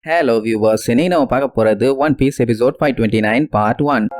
Hello viewers, இன்னைக்கு நம்ம பார்க்க போறது one piece episode 529 part 1.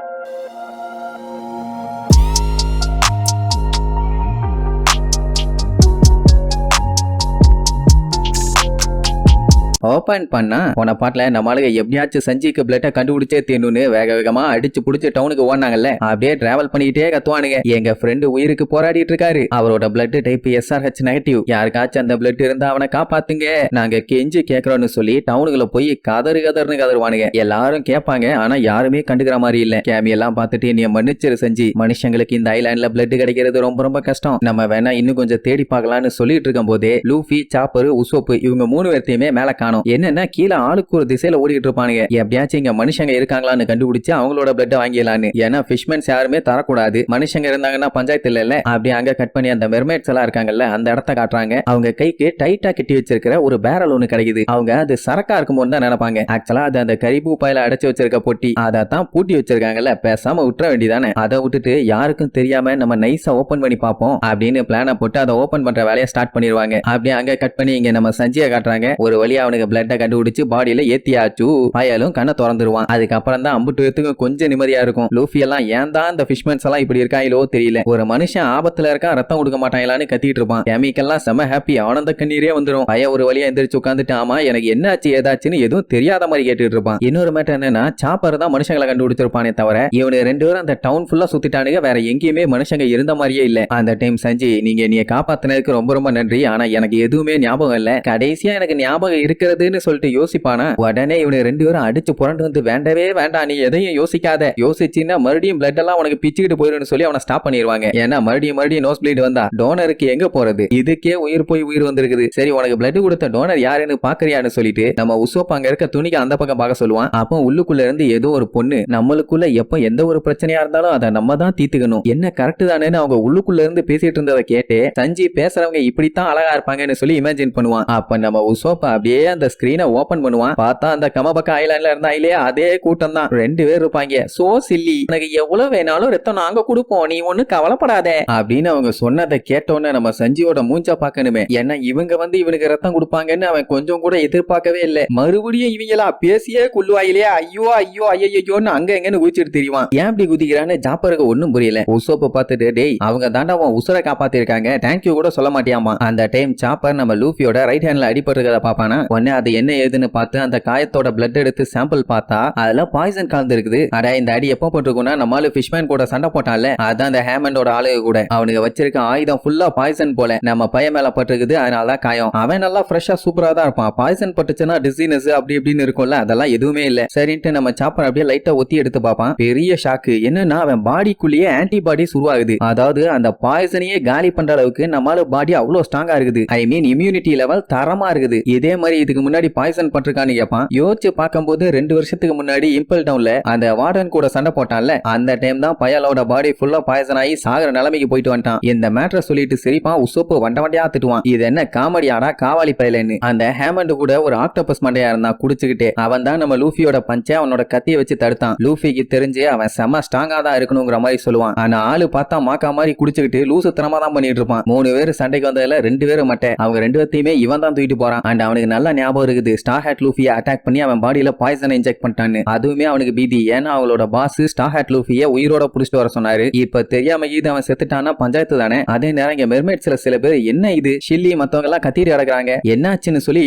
Open பண்ணா போன பாட்டுல நம்மளுக்கு எப்படியாச்சும் சஞ்சிக்கு பிளட்டை கண்டுபிடிச்சே தீணுன்னு வேக வேகமா அடிச்சு புடிச்சு டவுனுக்கு ஓடினாங்கல்ல. அப்படியே டிராவல் பண்ணிக்கிட்டே கத்துவானுங்க. எங்க ஃப்ரெண்டு உயிருக்கு போராடிட்டு இருக்காரு, அவரோட பிளட் டைப் SRH நெகட்டிவ், யாருக்காச்சும் அந்த பிளட் இருந்தா அவனை காப்பாத்துங்க, நாங்க கெஞ்சி கேக்குறோம்னு சொல்லி டவுனுக்குள்ள போய் கதறுன்னு கதறுவானுங்க. எல்லாரும் கேட்பாங்க, ஆனா யாருமே கண்டுக்கிற மாதிரி இல்ல. கேமி எல்லாம் பார்த்துட்டு நீ மன்னிச்சிரு செஞ்சு, மனுஷங்களுக்கு இந்த ஐலாண்ட்ல பிளட் கிடைக்கிறது ரொம்ப ரொம்ப கஷ்டம், நம்ம வேணா இன்னும் கொஞ்சம் தேடி பார்க்கலாம்னு சொல்லிட்டு இருக்கும் போதே லூஃபி, சாப்பர், உசோப்பு இவங்க 3 பேர்த்தையுமே மேல காணும். என்னன்னா கீழே ஆளுக்கு ஒரு திசையில ஓடிட்டு இருப்பானுங்க. எப்படியாச்சும் இங்க மனுஷங்க இருக்காங்களான்னு கண்டுபிடிச்சு அவங்களோட பிளட் வாங்கிடலான்னு. ஏன்னா ஃபிஷ்மேன்ஸ் யாருமே தரக்கூடாது, மனுஷங்க இருந்தாங்கன்னா பஞ்சாயத்து இல்ல. அப்படியே அங்க கட் பண்ணி அந்த மெர்மைட்ஸ் எல்லாம் இருக்காங்கல்ல, அந்த இடத்த காட்டுறாங்க. அவங்க கைக்கு டைட்டா கட்டி வச்சிருக்கிற ஒரு பேரல் ஒண்ணு கிடைக்குது. அவங்க அது சரக்கா இருக்கும்போது தான் நினைப்பாங்க. ஆக்சுவலா அது அந்த கரிபு பாயில அடைச்சு வச்சிருக்க பொட்டி, அதான் பூட்டி வச்சிருக்காங்கல்ல, பேசாம விட்டுற வேண்டியதானே. அதை விட்டுட்டு யாருக்கும் தெரியாம நம்ம நைஸா ஓபன் பண்ணி பார்ப்போம் அப்படின்னு பிளான போட்டு அதை ஓபன் பண்ற வேலையை ஸ்டார்ட் பண்ணிடுவாங்க. அப்படியே அங்க கட் பண்ணி இங்க நம்ம சஞ்சியை காட்டுறாங்க. ஒரு வழியா அவனுக்கு பிளட்டை கண்டுபிடிச்சு பாடியில ஏத்தியாச்சு. பயலும் கண்ணை திறந்துருவான். அதுக்கப்புறம் தான் அம்புட்டு கொஞ்சம் நிம்மதியா இருக்கும். லூஃபி எல்லாம் ஏன் தான் இந்த ஃபிஷ்மேன்ஸ் எல்லாம் இப்படி இருக்காங்களோ தெரியல. ஒரு மனுஷன் ஆபத்துல இருக்கா, ரத்தம் கொடுக்க மாட்டாங்களான்னு கத்திட்டு இருப்பான். கெமிக்கெல்லாம் செம ஹாப்பி, ஆனந்த கண்ணீரே வந்துடும். பய ஒரு வழியா எந்திரிச்சு உட்காந்துட்டு ஆமா எனக்கு என்னாச்சு ஏதாச்சுன்னு எதுவும் தெரியாத மாதிரி கேட்டுட்டு இருப்பான். இன்னொரு மேட்டர் என்னன்னா சாப்பர் தான் மனுஷங்களை கண்டுபிடிச்சிருப்பானே தவிர இவனு 2 பேரும் அந்த டவுன் ஃபுல்லா சுத்திட்டானுங்க. வேற எங்கேயுமே மனுஷங்க இருந்த மாதிரியே இல்ல. அந்த டைம் சஞ்சி நீங்க நீ காப்பாத்தினதுக்கு ரொம்ப ரொம்ப நன்றி, ஆனா எனக்கு எதுவுமே ஞாபகம் இல்ல, கடைசியா எனக்கு ஞாபகம் இருக்கிறதுன்னு சொல்லிட்டு யோசிப்பானா. உடனே இவனு 2 பேரும் அடிச்சு புரண்டு வந்து வேண்டவே வேண்டாம், நீ எதையும் யோசிக்காத, யோசிச்சுன்னா மறுபடியும் பிளட் எல்லாம் உனக்கு பிச்சுக்கிட்டு போயிடும்னு சொல்லி அவனை ஸ்டாப் பண்ணிடுவாங்க. ஏன்னா மறுபடியும் நோஸ் ப்ளீட் வந்தா டோனருக்கு எங்க போறது, இதுக்கே உயிர் போய் உயிர் வந்திருக்குது. சரி உனக்கு பிளட் கொடுத்த டோனர் யாருன்னு பாக்குறியான்னு சொல்லிட்டு நம்ம உசோப் அங்க இருக்க துணிக்கு அந்த பக்கம் பார்க்க சொல்லுவான். அப்போ உள்ளுக்குள்ள இருந்து ஏதோ ஒரு பொண்ணு, நம்மளுக்குள்ள எப்ப எந்த ஒரு பிரச்சனையா இருந்தாலும் அதை நம்ம தான் தீர்த்துக்கணும், என்ன கரெக்ட் தானேன்னு அவங்க உள்ளுக்குள்ள இருந்து பேசிட்டு இருந்ததை கேட்டு சஞ்சி பேசுறவங்க இப்படித்தான் அழகா இருப்பாங்கன்னு சொல்லி இமேஜின் பண்ணுவான். அப்ப நம்ம உசோப் அப்படியே அந்த ஸ்கிரீனை ஓபன் பண்ணுவான். பார்த்தா அந்த கமபக்க ஐலாண்ட்ல இருந்தா இல்லையா அதே கூட்டம் தான். 2 பேர் இருப்பாங்க. சோ சில்லி, உனக்கு எவ்வளவு வேணாலும் ரத்தம் நாங்க கொடுப்போம், நீ ஒண்ணு கவலைப்படாத அப்படின்னு அவங்க சொன்னதை கேட்டோன்னு நம்ம சஞ்சியோட மூஞ்சா பார்க்கணுமே. ஏன்னா இவங்க இவனுக்கு ரத்தம் கொடுப்பாங்கன்னு அவன் கொஞ்சம் கூட எதிர்பார்க்கவே இல்லை. மறுபடியும் இவங்களா பேசியே கொள்ளுவாயிலே, ஐயோ ஐயோ ஐயோன்னு அங்க எங்கன்னு குதிச்சுட்டு தெரியுவான். ஏன் இப்படி குதிக்கிறான்னு ஜாப்பருக்கு ஒண்ணும் புரியல. உசோப்ப பார்த்துட்டு டேய் அவங்க தாண்டா உன் உசுரை காப்பாத்திருக்காங்க, தேங்க்யூ கூட சொல்ல மாட்டியாமா. அந்த டைம் சாப்பர் நம்ம லூஃபியோட ரைட் ஹேண்ட்ல அடிபட்டிருக்கத பாப்பானா. உடனே அது என்ன ஏதுன்னு பார்த்து அந்த காயத்தோட பிளட் எடுத்து சாம்பிள் பார்த்தா அதுல பாய்சன் கலந்து இருக்குது. அட இந்த அடி எப்போ போட்டிருக்குன்னா நம்மளால ஃபிஷ்மேன் கூட சண்டை போட்டான்ல, அதான் அந்த ஹேமண்டோட ஆளுக கூட அவனுக்கு வச்சிருக்க ஆயுதம் ஃபுல்லா பாய்சன் போல நம்ம பையன் மேல பட்டிருக்குது, அதனால காயம். அவன் நல்லா ஃப்ரெஷ்ஷா சூப்பரா தான் இருப்பான். பாய்சன் பட்டுச்சுன்னா டிசீனஸ் அப்படி இப்படின்னு இருக்கும்ல, அதெல்லாம் எதுவுமே இல்ல. சரின்ட்டு நம்ம சாப்பர் அப்படியே லைட்டா ஒத்தி எடுத்து பார்ப்பான். பெரிய ஷாக்கு என்னன்னா அவன் பாடிக்குள்ளேயே ஆன்டிபாடிஸ் உருவாகுது. அதாவது அந்த பாய்சனையே காலி பண்ற அளவுக்கு நம்மளால பாடி அவ்வளவு ஸ்ட்ராங்கா இருக்குது. ஐ மீன் இம்யூனிட்டி லெவல் தரமா இருக்குது. இதே மாதிரி இதுக்கு முன்னாடி பாய்சன் பட்டிருக்கான்னு கேட்பான். யோசிச்சு பார்க்கும்போது 2 வருஷத்துக்கு முன்னாடி இம்பல் டவுன்ல அந்த வார்டன் கூட சண்டை போட்டான்ல, அந்த டைம் தான் பயலோட பாடி ஃபுல்லா பாய்சன் ஆகி சாகர நிலைமைக்கு போயிட்டு வந்துட்டான். இந்த மேட்டரை சொல்லிட்டு சிரிப்பான். உசோப்பு வண்டியா திட்டுவான், இது என்ன காமெடியாடா காவாலி பயலன்னு. அந்த ஹேமண்ட் கூட ஒரு ஆக்டோபஸ் மண்டையா இருந்தான் குடிச்சுக்கிட்டே. அவன் தான் நம்ம லூஃபியோட பஞ்ச அவனோட கத்தியை வச்சு தடுத்தான். லூஃபிக்கு தெரிஞ்சு அவன் செம்ம ஸ்ட்ராங்கா தான் இருக்கணுங்கிற மாதிரி சொல்லுவான். ஆனா ஆளு பார்த்தா மாக்கா மாதிரி குடிச்சுக்கிட்டு லூசுத்தனமா தான் பண்ணிட்டு இருப்பான். 3 பேர் சண்டைக்கு வந்ததுல 2 பேரும் மட்டும் அவங்க 2 பேர்த்தையுமே இவன் தான் தூக்கிட்டு போறான். அண்ட் அவனுக்கு நல்ல ஞாபகம் இருக்குது ஸ்டார் ஹேட் லூஃபியை அட்டாக் பண்ணி அவன் பாடியில பாய்சனை இன்ஜெக்ட் பண்ணிட்டான்னு. அதுவுமே அவனுக்கு பீதி. ஏன்னா அவங்களோட பாஸ் ஸ்டார் ஹேட் லூஃபியை உயிரோட புடிச்சிட்டு வர சொன்னாரு. இப்ப தெரியாம இது அவன் செத்துட்டானா பஞ்சாயத்து தானே. அதே நேரம் இங்க மெர்மைட்ஸ்ல சில பேர் என்ன இது ஷில்லி மத்தவங்க எல்லாம் கத்திட்டு கிடக்குறாங்க, என்னாச்சுன்னு சொல்லி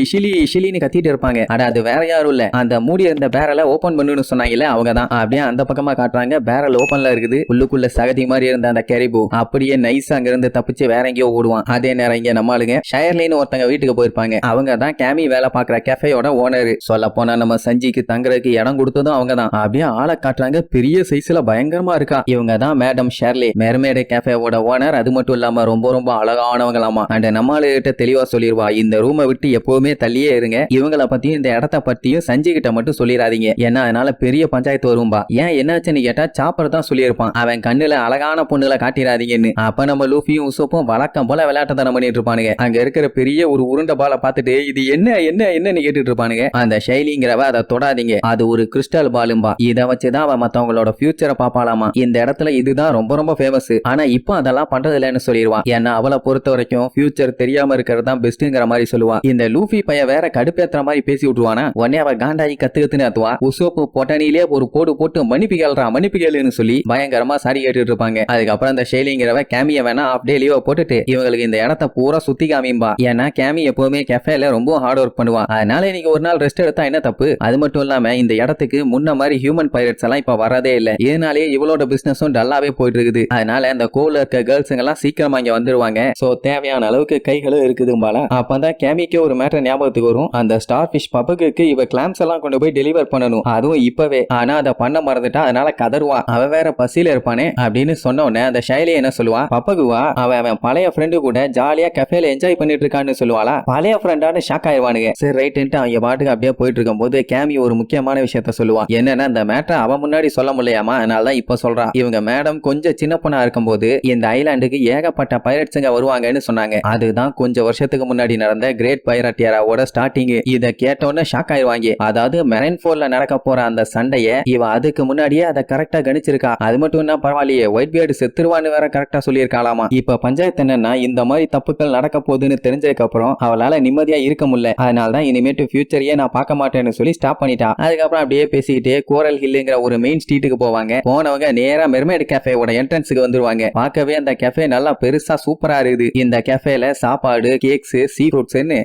இஷிலின்னு கத்திட்டு இருப்பாங்க. அட அது வேற யாரும் இல்ல, அந்த மூடி இருந்த பேரலை ஓபன் பண்ணுன்னு சொன்னாங்கல்ல அவங்க தான். அப்படியே அந்த பக்கமா காட்டுறாங்க. பேரல் ஓபன்ல இருக்குது. உள்ளுக்குள்ள சகதி மாதிரி இருந்த அந்த கெரிபு அப்படியே நைஸா அங்க இருந்து தப்பிச்சு வேற எங்கேயோ ஓடுவான். அதே நேரம் இங்க நம்மளுங்க ஷயர்லின்னு ஒருத்தங்க வீட்டுக்கு போயிருப்பாங்க. அவங்க தான் கேமி வேலை பாக்குற கேஃபேயோட ஓனர். சொல்ல போனா நம்ம சஞ்சிக்கு தங்குறதுக்கு இடம் கொடுத்ததும் அவங்க தான். அப்படியே ஆளை காட்டுறாங்க. பெரிய சைஸ்ல பயங்கரமா இருக்கா. இவங்க தான் மேடம் ஷெர்லி, மெர்மேட் கேஃபேவோட ஓனர். அது மட்டும் இல்லாம ரொம்ப ரொம்ப அழகானவங்களாமா. அண்ட் நம்மளு கிட்ட தெளிவா சொல்லிடுவா, இந்த ரூமை விட்டு எப்பவுமே தள்ளியே இருங்க, இவங்கள பத்தியும் இந்த இடத்த பத்தியும் சஞ்சி கிட்ட மட்டும் சொல்லிடாதீங்க, ஏன்னா அதனால பெரிய பஞ்சாயத்து வரும்பா. ஏன் என்னாச்சுன்னு கேட்டா சாப்பர் தான் சொல்லியிருப்பான், அவன் கண்ணுல அழகான பொண்ணுகளை காட்டிடாதீங்கன்னு. அப்ப நம்ம லூஃபியும் உசோப்பும் வழக்கம் போல விளையாட்டத்தனம் பண்ணிட்டு இருப்பானுங்க. அங்க இருக்கிற பெரிய ஒரு உருண்டை பாலை பார்த்துட்டு இது என்ன என்னன்னு கேட்டுட்டு இருப்பானுங்க. அந்த ஷைலிங்கிறவ அதை தொடாதீங்க, அது ஒரு கிறிஸ்டல் பாலும்பா, இதை வச்சுதான் அவன் மத்தவங்களோட ஃபியூச்சரை பாப்பாலாமா, இந்த இடத்துல இதுதான் ரொம்ப ரொம்ப ஃபேமஸ், ஆனா இப்போ அதெல்லாம் பண்றது இல்லைன்னு சொல்லிடுவான். ஏன்னா அவளை பொறுத்த வரைக்கும் ஃபியூச்சர் தெரியாம இருக்கிறது தான் பெஸ்ட்ங்கிற மாதிரி சொல்லுவா. இந்த லூஃபி பைய வேற கடுப்பேத்துற மாதிரி பேசி விட்டுருவானா. உடனே அவ காண்டாயி கத்துக்கத்துன்னு அத்துவா. உசோப்பு பொட்டானிலே ஒரு போடு போட்டு மன்னிப்பு கேளுன்னு சொல்லி பயங்கரமா சாரி கேட்டுட்டு இருப்பாங்க. அதுக்கப்புறம் அந்த ஷெய்லிங்கிறவ கேமிய வேணா அப்படியே லீவ போட்டுட்டு இவங்களுக்கு இந்த இடத்த பூரா சுத்தி காமிம்பா. ஏன்னா கேமி எப்பவுமே கெஃபேல ரொம்ப ஹார்ட் ஒர்க் பண்ணுவா. அதனால இன்னைக்கு ஒரு நாள் ரெஸ்ட் எடுத்தா என்ன தப்பு. அது மட்டும் இல்லாம இந்த இடத்துக்கு முன்ன மாதிரி ஹியூமன் பைரட்ஸ் எல்லாம் இப்ப வரதே இல்ல. இதனாலேயே இவளோட பிசினஸும் டல்லாவே போயிட்டு இருக்குது. அதனால இந்த கோல இருக்க கேர்ள்ஸுங்க எல்லாம் சீக்கிரமா இங்க வந்துருவாங்க. சோ தேவையான அளவுக்கு கைகளும் இருக்குதும்பால. அப்பதான் கேமிக்கு ஒரு மேட்டர் ஞாபகத்துக்கு வரும். அந்த ஸ்டார் ஃபிஷ் பப்புக்கு இவ கிளாம்ஸ் எல்லாம் கொண்டு போய் டெலிவர் பண்ணணும், அதுவும் இப்பவே. ஆனா அதை பண்ண மறந்துட்டா, அதனால கதறுவா. அவ வேற பசியில இருப்பானே அப்படின்னு சொன்ன உடனே அந்த ஷைலி என்ன சொல்லுவா, பப்பகுவா அவன் பழைய ஃப்ரெண்டு கூட ஜாலியா கஃபேல என்ஜாய் பண்ணிட்டு இருக்கான்னு சொல்லுவாளா. பழைய ஃப்ரெண்டான ஷாக் ஆயிடுவானுங்க. சரி ரைட்டு அவங்க பாட்டுக்கு அப்படியே போயிட்டு இருக்கும் போது கேமி ஒரு முக்கியமான விஷயத்த சொல்லுவா. என்னன்னா இந்த மேட்டர் அவன் முன்னாடி சொல்ல முடியாமா, அதனாலதான் இப்ப சொல்றா. இவங்க மேடம் கொஞ்சம் சின்ன பொண்ணா இருக்கும் போது இந்த ஐலாண்டுக்கு ஏகப்பட்ட பைரட்ஸுங்க வருவாங்கன்னு சொன்னாங்க. அதுதான் கொஞ்சம் வருஷத்துக்கு முன்னாடி நடந்த கிரேட் பைரட் ஏராவோட ஸ்டார்டிங். இத கேட்டோன்னு ஷாக் ஆயிடுவாங்க. அதாவது மெரைன் ஃபோர்ல நடக்க போற அந்த சண்டைய இவ அதுக்கு முன்னாடியே அதை கரெக்டா கணிச்சிருக்கா. அது மட்டும் என்ன பரவாயில்லையே, ஒயிட் பியர்டு செத்துருவான்னு வேற கரெக்டா சொல்லியிருக்காளாமா. இப்ப பஞ்சாயத்து என்னன்னா, இந்த மாதிரி தப்புக்கள் நடக்க போகுதுன்னு தெரிஞ்சதுக்கு அப்புறம் அவளால நிம்மதியா இருக்க முடியல. அதனாலதான் இனிமேட்டு ஃபியூச்சரையே நான் பார்க்க மாட்டேன்னு சொல்லி ஸ்டாப் பண்ணிட்டா. அதுக்கப்புறம் அப்படியே பேசிக்கிட்டே கோரல் ஹில்லுங்கிற ஒரு மெயின் ஸ்ட்ரீட்டுக்கு போவாங்க. போனவங்க நேரா மெர்மைட் கேஃபேவோட என்ட்ரன்ஸுக்கு வந்துருவாங்க. பார்க்கவே அந்த கேஃபே நல்லா பெருசா சூப்பரா இருக்குது. இந்த கேஃபேல சாப்பாடு, கேக்ஸ், சீ ஃப்ரூட்ஸ்னு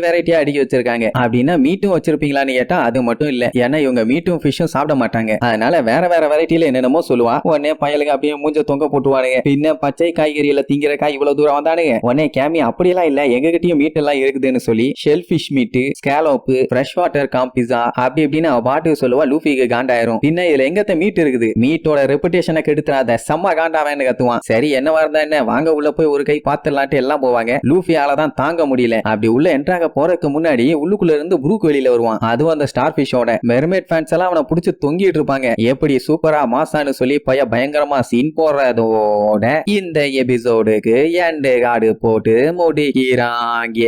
வெரைட்டியா அடுக்கி வச்சிருக்காங்க. அப்படின்னா மீட்டும் வச்சிருப்பீங்களான்னு கேட்டா அது மட்டும் இல்ல. ஏன்னா இவங்க மீட்டும் ஃபிஷ்ஷும் சாப்பிட மாட்டாங்க. அதனால வேற வெரைட்டில என்னென்னமோ சொல்லுவா. உடனே பயலுக்கு அப்படியே மூஞ்ச தொங்க போட்டுவானுங்க. பின்ன பச்சை காய்கறியில திங்கிற காய் இவ்வளவு தூரம் வந்தானுங்க. உடனே கேமி அப்படியெல்லாம் இல்ல, எங்க கிட்டயும் மீட் எல்லாம் இருக்குதுன்னு சொல்லி shellfish meat, scallop, fresh water காம்பிஸா அப்படி இப்படின்னு அவ பாட்டுக்கு சொல்லுவா. லூஃபிக்கு காண்டாயிரும். பின்ன இதுல எங்கத்த மீட் இருக்குது, மீட்டோட ரெப்புடேஷனை கெடுத்துறாத, செம்ம காண்டாவேன்னு கத்துவான். சரி என்னவா இருந்தா என்ன, வாங்க உள்ள போய் ஒரு கை பாத்துலான்ட்டு எல்லாம் போவாங்க. லூஃபியால தான் தாங்க முடியல. அப்படி உள்ள என்ட்ராக போறதுக்கு முன்னாடி உள்ளுக்குள்ள இருந்து ப்ரூக் வெளியில வருவான். அதுவும் அந்த ஸ்டார் ஃபிஷோட. மெர்மைட் ஃபேன்ஸ் எல்லாம் அவனை பிடிச்சு தொங்கிட்டு இருப்பாங்க. எப்படி சூப்பரா மாசான்னு சொல்லி பயங்கரமா சீன் போடுறதோட இந்த எபிசோடுக்கு எண்டு கார்டு போட்டு முடிக்கிறாங்க.